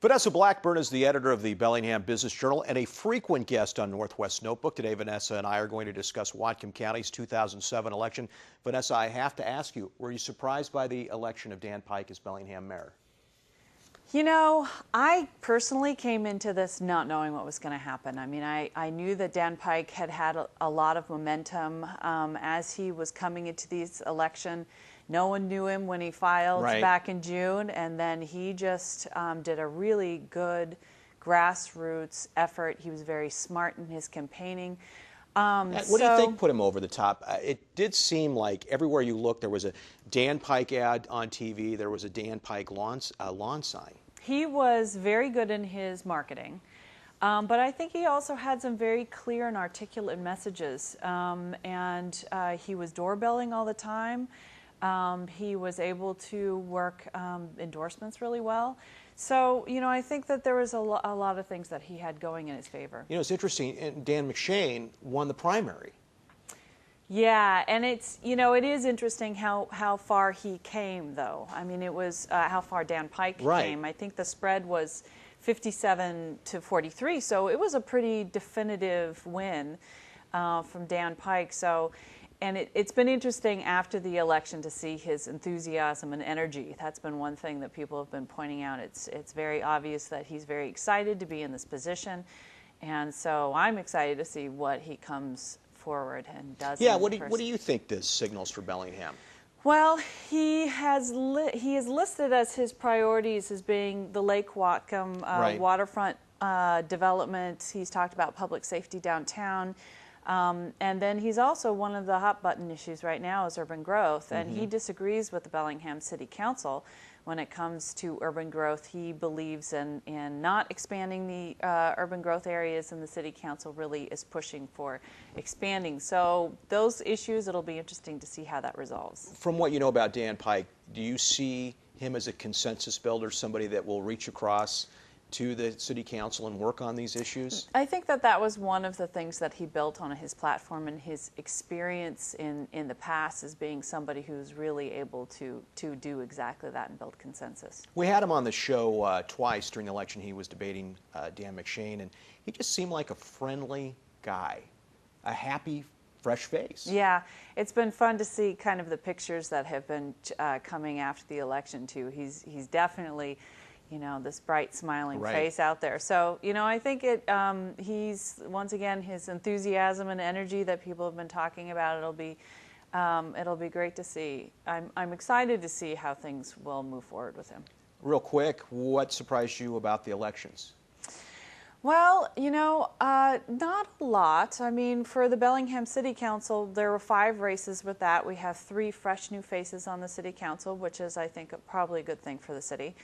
Vanessa Blackburn is the editor of the Bellingham Business Journal and a frequent guest on Northwest Notebook. Today, Vanessa and I are going to discuss Whatcom County's 2007 election. Vanessa, I have to ask you, were you surprised by the election of Dan Pike as Bellingham mayor? You know, I personally came into this not knowing what was going to happen. I mean, I knew that Dan Pike had had a lot of momentum as he was coming into this election. No one knew him when he filed back in June, and then he just did a really good grassroots effort. He was very smart in his campaigning. What do you think put him over the top? It did seem like everywhere you looked there was a Dan Pike ad on TV, there was a Dan Pike lawn sign. He was very good in his marketing, but I think he also had some very clear and articulate messages, and he was doorbelling all the time. He was able to work endorsements really well. So, you know, I think that there was a lot of things that he had going in his favor. You know, it's interesting, Dan McShane won the primary. Yeah, and it's, you know, it is interesting how far he came, though. I mean, it was how far Dan Pike came. I think the spread was 57 to 43, so it was a pretty definitive win from Dan Pike. So, and it's been interesting after the election to see his enthusiasm and energy. That's been one thing that people have been pointing out. It's very obvious that he's very excited to be in this position, and so I'm excited to see what he comes forward and does. Yeah, what do you think this signals for Bellingham? Well, he is listed as his priorities as being the Lake Whatcom waterfront development. He's talked about public safety downtown. And then he's also one of the hot button issues right now is urban growth, and he disagrees with the Bellingham City Council when it comes to urban growth. He believes in not expanding the urban growth areas, and the City Council really is pushing for expanding. So those issues, it'll be interesting to see how that resolves. From what you know about Dan Pike, do you see him as a consensus builder, somebody that will reach across to the City Council and work on these issues? I think that was one of the things that he built on his platform, and his experience in the past as being somebody who's really able to do exactly that and build consensus. We had him on the show twice during the election. He was debating Dan McShane, and he just seemed like a friendly guy, a happy, fresh face. Yeah, it's been fun to see kind of the pictures that have been coming after the election too. He's definitely, you know, this bright, smiling face out there. So, you know, I think he's, once again, his enthusiasm and energy that people have been talking about, it'll be great to see. I'm excited to see how things will move forward with him. Real quick, what surprised you about the elections? Well, you know, not a lot. I mean, for the Bellingham City Council, there were 5 races with that. We have 3 fresh new faces on the City Council, which is, I think, probably a good thing for the city.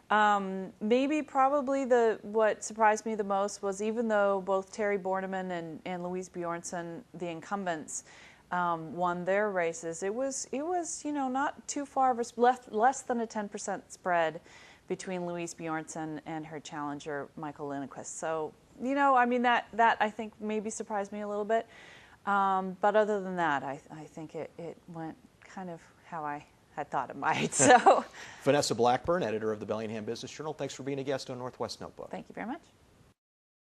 Probably what surprised me the most was, even though both Terry Borneman and Louise Bjornsson, the incumbents, won their races, it was you know, not too far of a less than a 10% spread between Louise Bjornsson and her challenger Michael Lindquist. So, you know, I mean, that I think maybe surprised me a little bit, but other than that, I think it went kind of how I had thought it might. So, Vanessa Blackburn, editor of the Bellingham Business Journal, thanks for being a guest on Northwest Notebook. Thank you very much.